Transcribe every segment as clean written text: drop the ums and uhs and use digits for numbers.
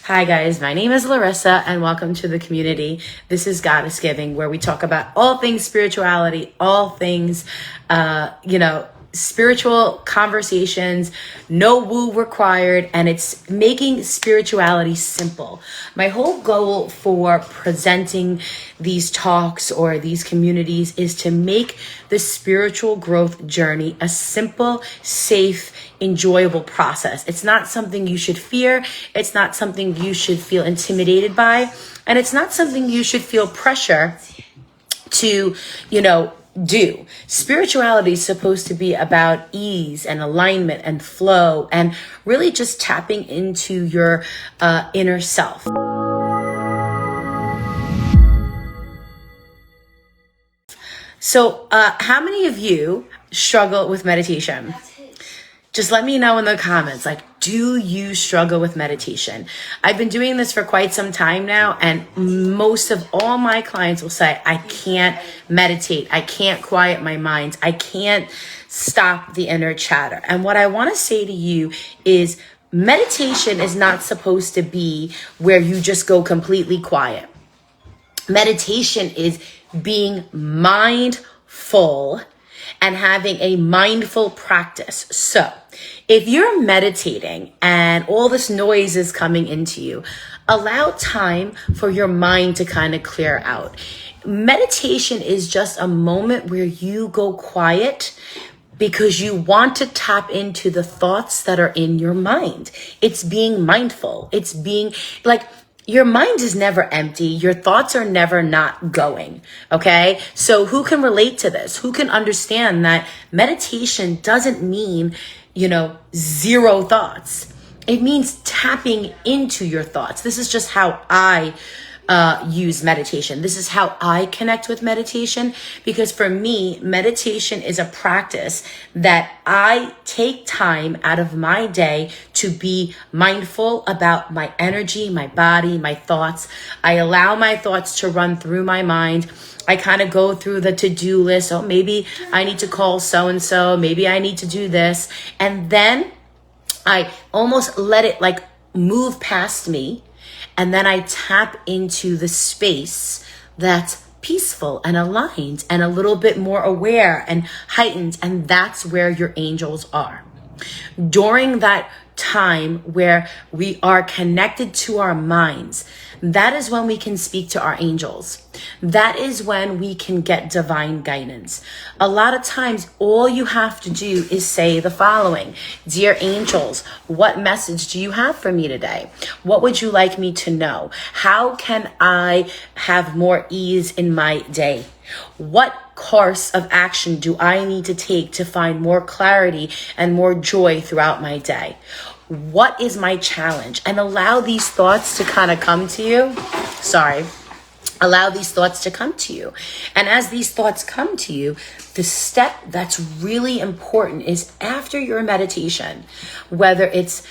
Hi guys, my name is Larissa and welcome to the community. This is Goddess Giving, where we talk about all things spirituality, all things, spiritual conversations, no woo required, and it's making spirituality simple. My whole goal for presenting these talks or these communities is to make the spiritual growth journey a simple, safe, enjoyable process. It's not something you should fear. It's not something you should feel intimidated by. And it's not something you should feel pressure to, do. Spirituality is supposed to be about ease and alignment and flow and really just tapping into your inner self. So how many of you struggle with meditation? Just let me know in the comments, do you struggle with meditation? I've been doing this for quite some time now, and most of all my clients will say, I can't meditate. I can't quiet my mind. I can't stop the inner chatter. And what I want to say to you is meditation is not supposed to be where you just go completely quiet. Meditation is being mindful and having a mindful practice. So if you're meditating and all this noise is coming into you, allow time for your mind to kind of clear out. Meditation is just a moment where you go quiet because you want to tap into the thoughts that are in your mind. It's being mindful. It's being your mind is never empty. Your thoughts are never not going. Okay. So who can relate to this? Who can understand that meditation doesn't mean, zero thoughts. It means tapping into your thoughts. This is just how I use meditation. This is how I connect with meditation, because for me, meditation is a practice that I take time out of my day to be mindful about my energy, my body, my thoughts. I allow my thoughts to run through my mind. I kind of go through the to-do list. Oh, maybe I need to call so-and-so. Maybe I need to do this. And then I almost let it move past me. And then I tap into the space that's peaceful and aligned and a little bit more aware and heightened. And that's where your angels are. During that time where we are connected to our minds, that is when we can speak to our angels. That is when we can get divine guidance. A lot of times, all you have to do is say the following: Dear angels, what message do you have for me today? What would you like me to know? How can I have more ease in my day? What course of action do I need to take to find more clarity and more joy throughout my day? What is my challenge? And allow these thoughts to kind of come to you. Allow these thoughts to come to you. And as these thoughts come to you, the step that's really important is after your meditation, whether it's,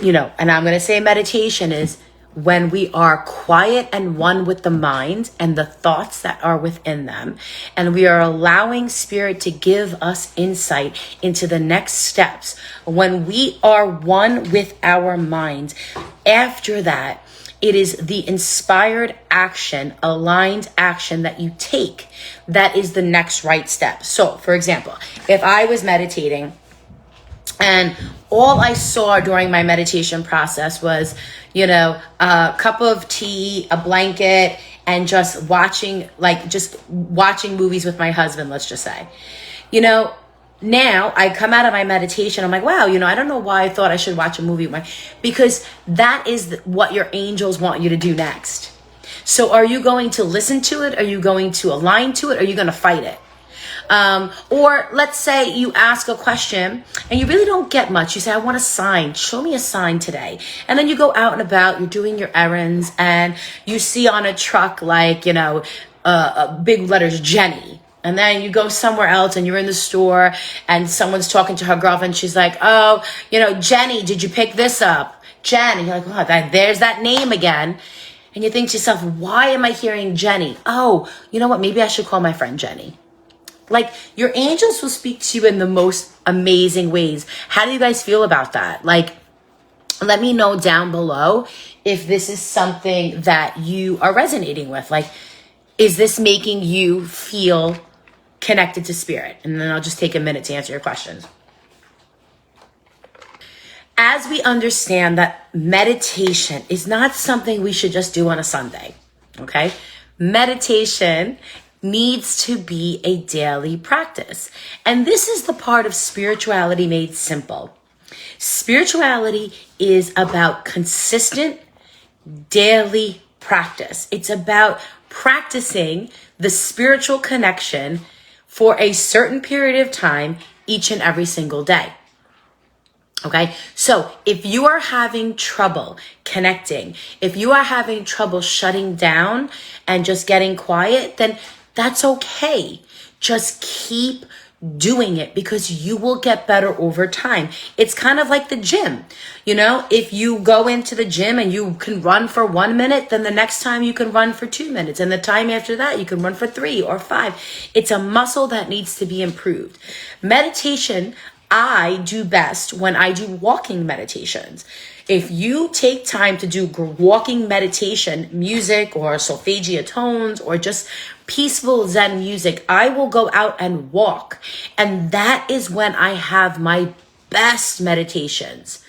and I'm going to say meditation is when we are quiet and one with the mind and the thoughts that are within them, and we are allowing spirit to give us insight into the next steps. When we are one with our mind, after that, it is the inspired action, aligned action that you take that is the next right step. So, for example, if I was meditating and all I saw during my meditation process was, a cup of tea, a blanket, and just watching movies with my husband, let's just say. Now I come out of my meditation, I'm like, wow, I don't know why I thought I should watch a movie because that is what your angels want you to do next. So are you going to listen to it? Are you going to align to it? Or are you going to fight it? Or let's say you ask a question and you really don't get much. You say, I want a sign. Show me a sign today. And then you go out and about, you're doing your errands, and you see on a truck, big letters, Jenny. And then you go somewhere else and you're in the store and someone's talking to her girlfriend. She's like, oh, Jenny, did you pick this up? Jen. And you're like, oh, there's that name again. And you think to yourself, why am I hearing Jenny? Oh, you know what? Maybe I should call my friend Jenny. Your angels will speak to you in the most amazing ways. How do you guys feel about that? Let me know down below if this is something that you are resonating with. Like, is this making you feel connected to spirit? And then I'll just take a minute to answer your questions. As we understand that meditation is not something we should just do on a Sunday, okay? Meditation needs to be a daily practice. And this is the part of spirituality made simple. Spirituality is about consistent daily practice. It's about practicing the spiritual connection for a certain period of time each and every single day. Okay, so if you are having trouble connecting, if you are having trouble shutting down and just getting quiet, then that's okay. Just keep doing it because you will get better over time. It's kind of like the gym. You know, if you go into the gym and you can run for 1 minute, then the next time you can run for 2 minutes. And the time after that, you can run for 3 or 5. It's a muscle that needs to be improved. Meditation, I do best when I do walking meditations. If you take time to do walking meditation, music or solfeggio tones or just peaceful Zen music, I will go out and walk. And that is when I have my best meditations.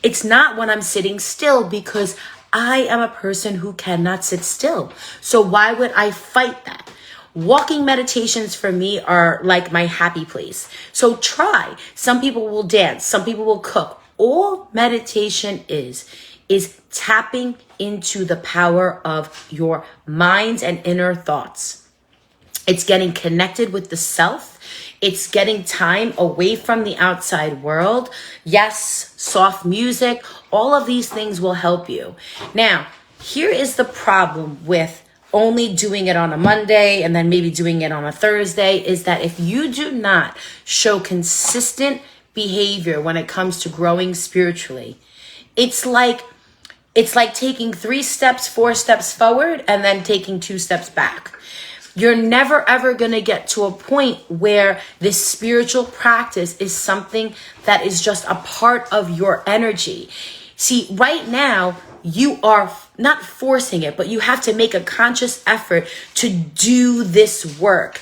It's not when I'm sitting still, because I am a person who cannot sit still. So why would I fight that? Walking meditations for me are like my happy place. So try. Some people will dance. Some people will cook. All meditation is tapping into the power of your minds and inner thoughts. It's getting connected with the self. It's getting time away from the outside world. Yes, soft music. All of these things will help you. Now, here is the problem with only doing it on a Monday and then maybe doing it on a Thursday, is that if you do not show consistent behavior when it comes to growing spiritually, it's like taking 3 steps, 4 steps forward and then taking 2 steps back. You're never ever going to get to a point where this spiritual practice is something that is just a part of your energy. See, right now, you are not forcing it, but you have to make a conscious effort to do this work.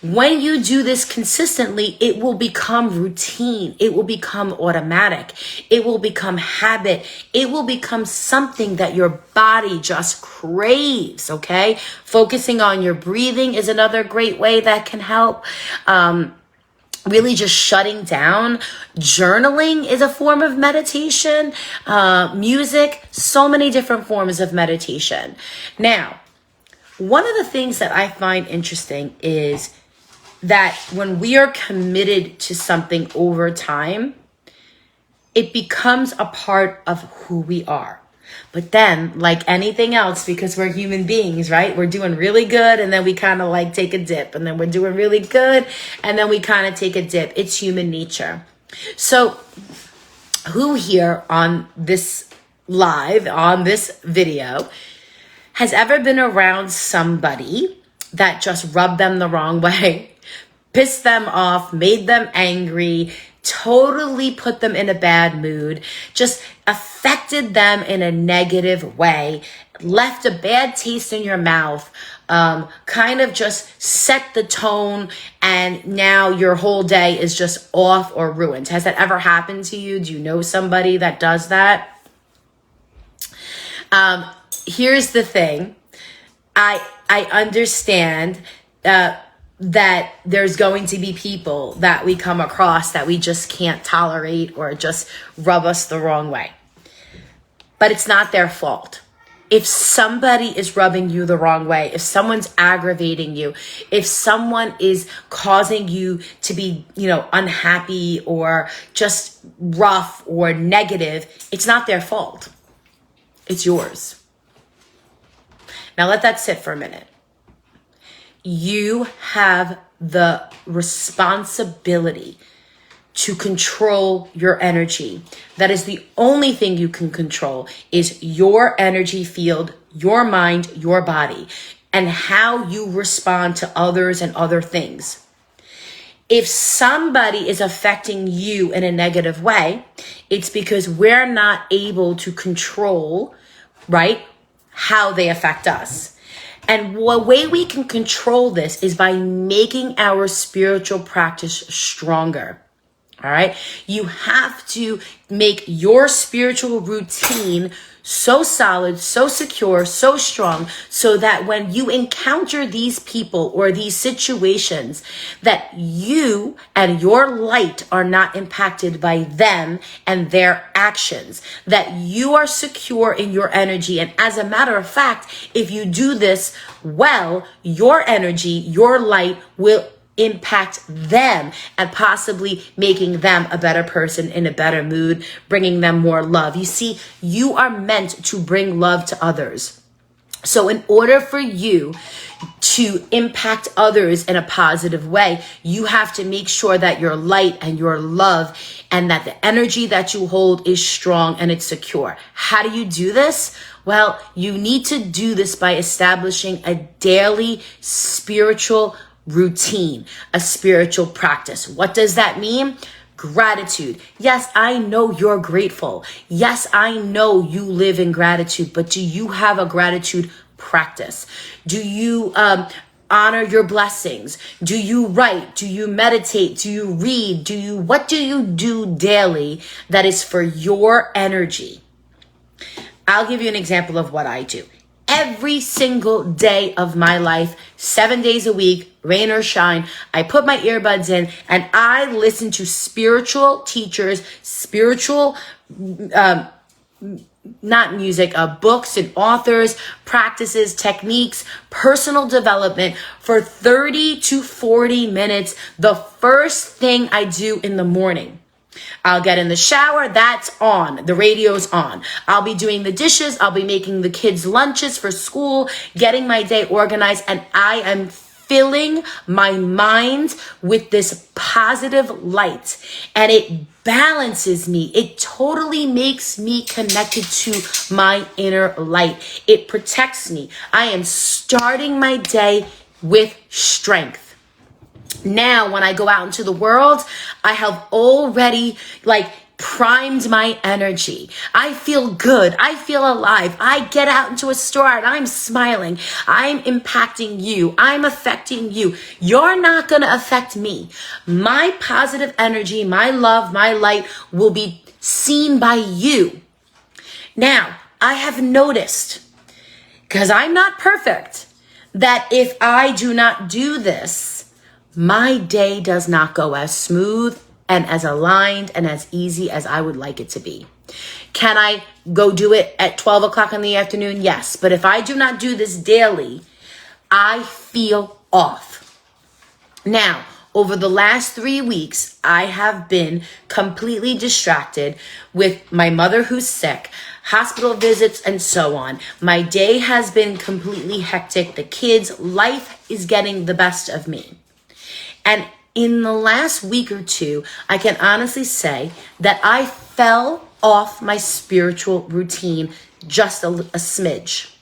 When you do this consistently, it will become routine. It will become automatic. It will become habit. It will become something that your body just craves, okay? Focusing on your breathing is another great way that can help. Really just shutting down. Journaling is a form of meditation. Music, so many different forms of meditation. Now, one of the things that I find interesting is that when we are committed to something over time, it becomes a part of who we are. But then, like anything else, because we're human beings, right? We're doing really good and then we kind of like take a dip, and then we're doing really good and then we kind of take a dip. It's human nature. So who here on this live, on this video, has ever been around somebody that just rubbed them the wrong way, pissed them off, made them angry, totally put them in a bad mood, just affected them in a negative way, left a bad taste in your mouth, kind of just set the tone, and now your whole day is just off or ruined? Has that ever happened to you? Do you know somebody that does that? Here's the thing. I understand that there's going to be people that we come across that we just can't tolerate or just rub us the wrong way. But it's not their fault. If somebody is rubbing you the wrong way, if someone's aggravating you, if someone is causing you to be, unhappy or just rough or negative, it's not their fault. It's yours. Now let that sit for a minute. You have the responsibility to control your energy. That is the only thing you can control, is your energy field, your mind, your body, and how you respond to others and other things. If somebody is affecting you in a negative way, it's because we're not able to control right? How they affect us. And the way we can control this is by making our spiritual practice stronger. All right. You have to make your spiritual routine so solid, so secure, so strong, so that when you encounter these people or these situations, that you and your light are not impacted by them and their actions, that you are secure in your energy. And as a matter of fact, if you do this well, your energy, your light will impact them and possibly making them a better person, in a better mood, bringing them more love. You see, you are meant to bring love to others. So in order for you to impact others in a positive way, you have to make sure that your light and your love and that the energy that you hold is strong and it's secure. How do you do this? Well, you need to do this by establishing a daily spiritual routine, a spiritual practice. What does that mean? Gratitude. Yes, I know you're grateful. Yes, I know you live in gratitude, but do you have a gratitude practice? Do you honor your blessings? Do you write? Do you meditate? Do you read? What do you do daily that is for your energy? I'll give you an example of what I do. Every single day of my life, 7 days a week, rain or shine, I put my earbuds in and I listen to spiritual teachers, spiritual, not music, books and authors, practices, techniques, personal development for 30 to 40 minutes, the first thing I do in the morning. I'll get in the shower, that's on. The radio's on. I'll be doing the dishes. I'll be making the kids' lunches for school, getting my day organized, and I am filling my mind with this positive light. And it balances me. It totally makes me connected to my inner light. It protects me. I am starting my day with strength. Now, when I go out into the world, I have already primed my energy. I feel good. I feel alive. I get out into a store and I'm smiling. I'm impacting you. I'm affecting you. You're not going to affect me. My positive energy, my love, my light will be seen by you. Now, I have noticed, because I'm not perfect, that if I do not do this, my day does not go as smooth and as aligned and as easy as I would like it to be. Can I go do it at 12 o'clock in the afternoon? Yes. But if I do not do this daily, I feel off. Now, over the last 3 weeks, I have been completely distracted with my mother who's sick, hospital visits, and so on. My day has been completely hectic. The kids' life is getting the best of me. And in the last week or two, I can honestly say that I fell off my spiritual routine just a smidge.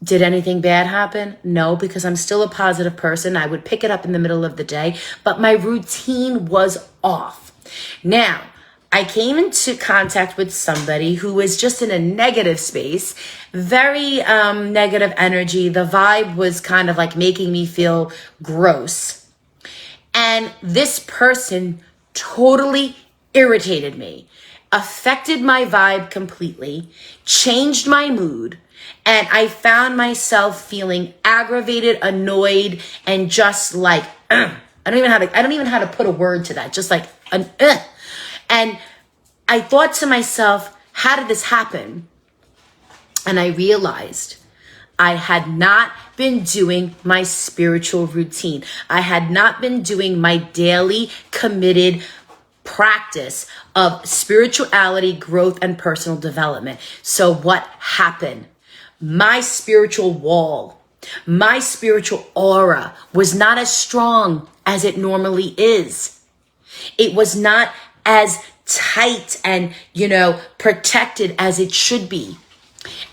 Did anything bad happen? No, because I'm still a positive person. I would pick it up in the middle of the day, but my routine was off. Now, I came into contact with somebody who was just in a negative space, very negative energy. The vibe was kind of like making me feel gross. And this person totally irritated me, affected my vibe completely, changed my mood, and I found myself feeling aggravated, annoyed, and just like, I don't even know how to put a word to that. Just like an And I thought to myself, how did this happen? And I realized I had not been doing my spiritual routine. I had not been doing my daily committed practice of spirituality, growth, and personal development. So what happened? My spiritual wall, my spiritual aura was not as strong as it normally is. It was not as tight and, protected as it should be.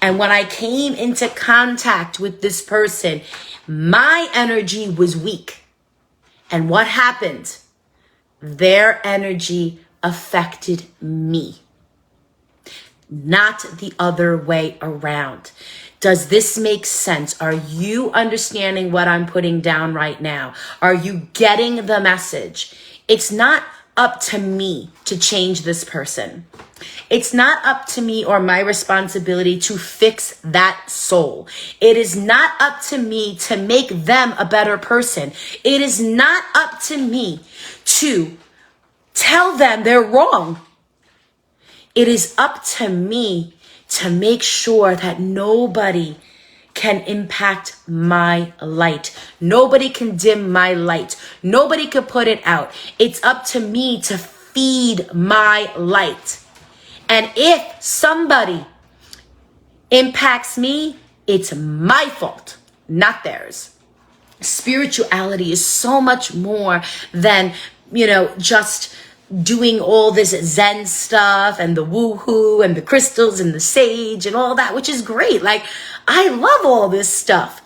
And when I came into contact with this person, my energy was weak. And what happened? Their energy affected me. not the other way around. Does this make sense? Are you understanding what I'm putting down right now? Are you getting the message? It's not up to me to change this person. It's not up to me or my responsibility to fix that soul. It is not up to me to make them a better person. It is not up to me to tell them they're wrong. It is up to me to make sure that nobody can impact my light. Nobody can dim my light. Nobody can put it out. It's up to me to feed my light. And if somebody impacts me, it's my fault, not theirs. Spirituality is so much more than, just doing all this Zen stuff and the woohoo and the crystals and the sage and all that, which is great. Like, I love all this stuff.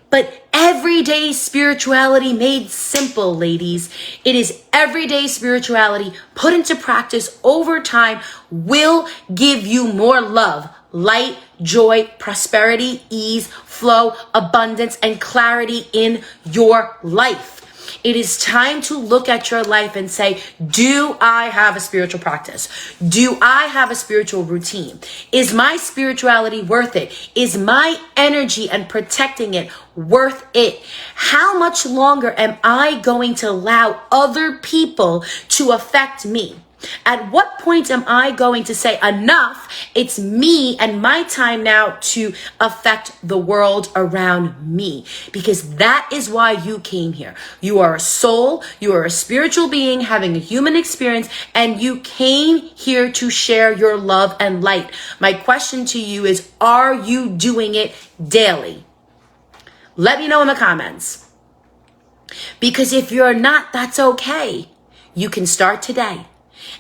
But everyday spirituality made simple, ladies. It is everyday spirituality put into practice over time will give you more love, light, joy, prosperity, ease, flow, abundance, and clarity in your life. It is time to look at your life and say, do I have a spiritual practice? Do I have a spiritual routine? Is my spirituality worth it? Is my energy and protecting it worth it? How much longer am I going to allow other people to affect me? At what point am I going to say enough? It's me and my time now to affect the world around me, because that is why you came here. You are a soul, you are a spiritual being having a human experience, and you came here to share your love and light. My question to you is, are you doing it daily? Let me know in the comments. Because if you're not, that's okay. You can start today.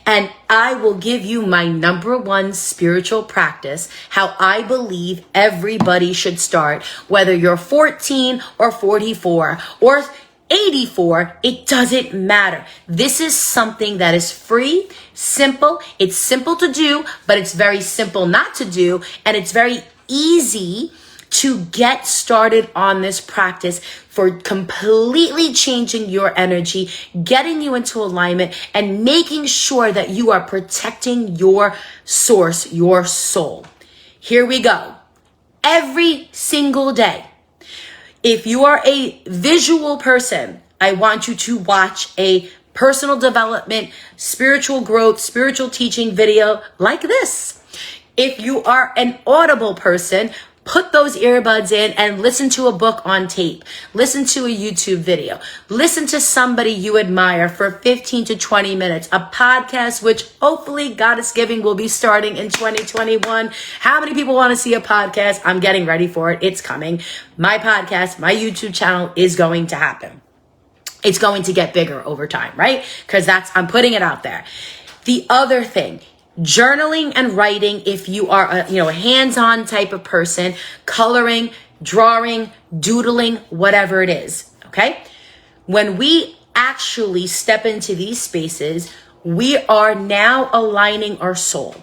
And I will give you my number one spiritual practice, how I believe everybody should start, whether you're 14 or 44 or 84, it doesn't matter. This is something that is free, simple. It's simple to do, but it's very simple not to do. And it's very easy to get started on this practice for completely changing your energy, getting you into alignment, and making sure that you are protecting your source, your soul. Here we go. Every single day. If you are a visual person, I want you to watch a personal development, spiritual growth, spiritual teaching video like this. If you are an audible person, put those earbuds in and listen to a book on tape. Listen to a YouTube video. Listen to somebody you admire for 15 to 20 minutes. A podcast, which hopefully Goddess Giving will be starting in 2021. How many people want to see a podcast? I'm getting ready for it. It's coming. My podcast, my YouTube channel is going to happen. It's going to get bigger over time, right? Because I'm putting it out there. The other thing, journaling and writing, if you are a hands-on type of person, coloring, drawing, doodling, whatever it is, okay? When we actually step into these spaces, we are now aligning our soul.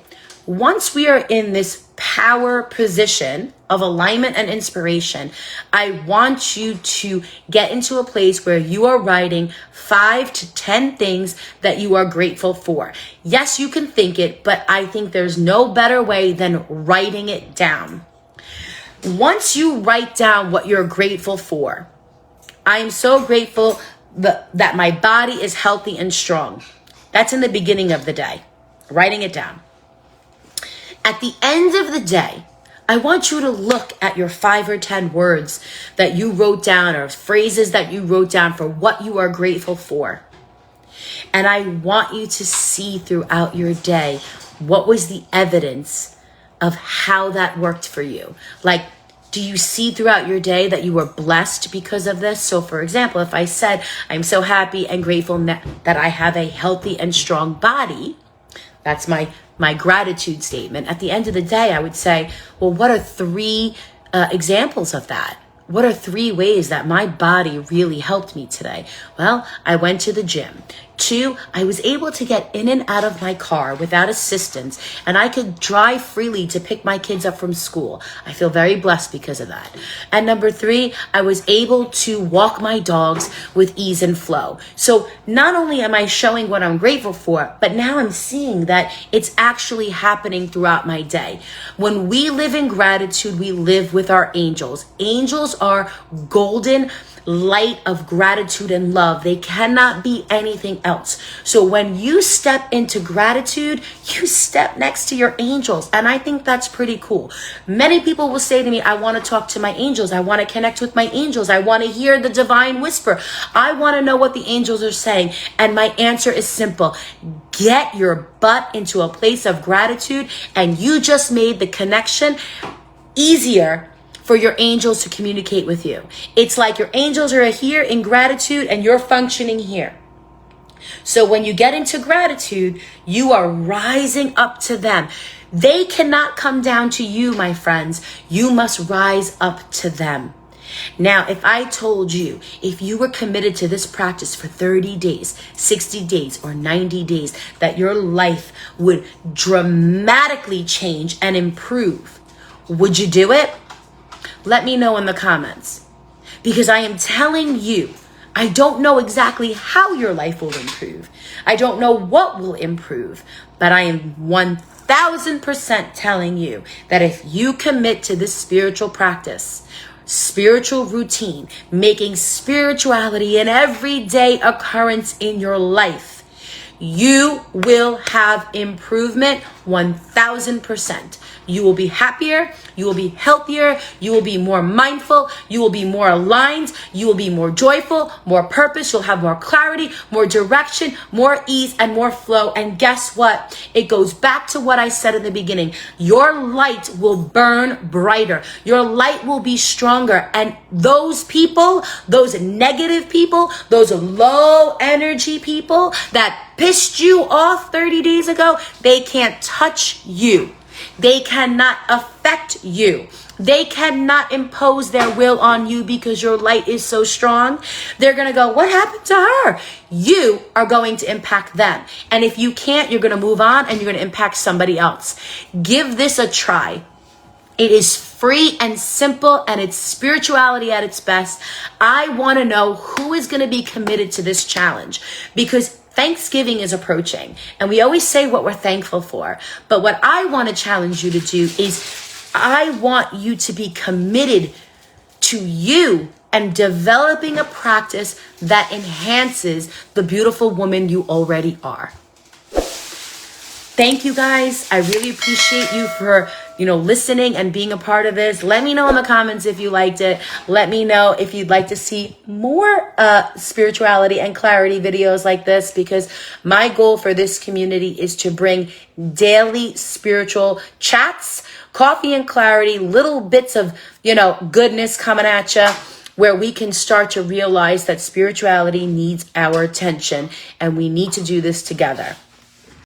Once we are in this power position of alignment and inspiration, I want you to get into a place where you are writing 5 to 10 things that you are grateful for. Yes, you can think it, but I think there's no better way than writing it down. Once you write down what you're grateful for, I am so grateful that my body is healthy and strong. That's in the beginning of the day, writing it down. At the end of the day, I want you to look at your 5 or 10 words that you wrote down or phrases that you wrote down for what you are grateful for. And I want you to see throughout your day what was the evidence of how that worked for you. Like, do you see throughout your day that you were blessed because of this? So for example, if I said, I'm so happy and grateful that I have a healthy and strong body, that's my gratitude statement. At the end of the day, I would say, well, what are 3 examples of that? What are 3 ways that my body really helped me today? Well, I went to the gym. 2, I was able to get in and out of my car without assistance, and I could drive freely to pick my kids up from school. I feel very blessed because of that. And number 3, I was able to walk my dogs with ease and flow. So not only am I showing what I'm grateful for, but now I'm seeing that it's actually happening throughout my day. When we live in gratitude, we live with our angels. Angels are golden light of gratitude and love. They cannot be anything else. So when you step into gratitude, you step next to your angels. And I think that's pretty cool. Many people will say to me, I want to talk to my angels. I want to connect with my angels. I want to hear the divine whisper. I want to know what the angels are saying. And my answer is simple. Get your butt into a place of gratitude, and you just made the connection easier for your angels to communicate with you. It's like your angels are here in gratitude and you're functioning here. So when you get into gratitude, you are rising up to them. They cannot come down to you, my friends. You must rise up to them. Now, if I told you, if you were committed to this practice for 30 days, 60 days, or 90 days, that your life would dramatically change and improve, would you do it? Let me know in the comments, because I am telling you, I don't know exactly how your life will improve. I don't know what will improve, but I am 1000% telling you that if you commit to this spiritual practice, spiritual routine, making spirituality an everyday occurrence in your life, you will have improvement 1000%. You will be happier, you will be healthier, you will be more mindful, you will be more aligned, you will be more joyful, more purpose, you'll have more clarity, more direction, more ease, and more flow. And guess what? It goes back to what I said in the beginning. Your light will burn brighter. Your light will be stronger. And those people, those negative people, those low energy people that pissed you off 30 days ago, they can't touch you. They cannot affect you. They cannot impose their will on you because your light is so strong. They're going to go, what happened to her? You are going to impact them. And if you can't, you're going to move on and you're going to impact somebody else. Give this a try. It is free and simple, and it's spirituality at its best. I want to know who is going to be committed to this challenge, because Thanksgiving is approaching, and we always say what we're thankful for. But what I want to challenge you to do is I want you to be committed to you and developing a practice that enhances the beautiful woman you already are. Thank you guys. I really appreciate you for, listening and being a part of this. Let me know in the comments if you liked it. Let me know if you'd like to see more spirituality and clarity videos like this, because my goal for this community is to bring daily spiritual chats, coffee and clarity, little bits of, goodness coming at you, where we can start to realize that spirituality needs our attention and we need to do this together.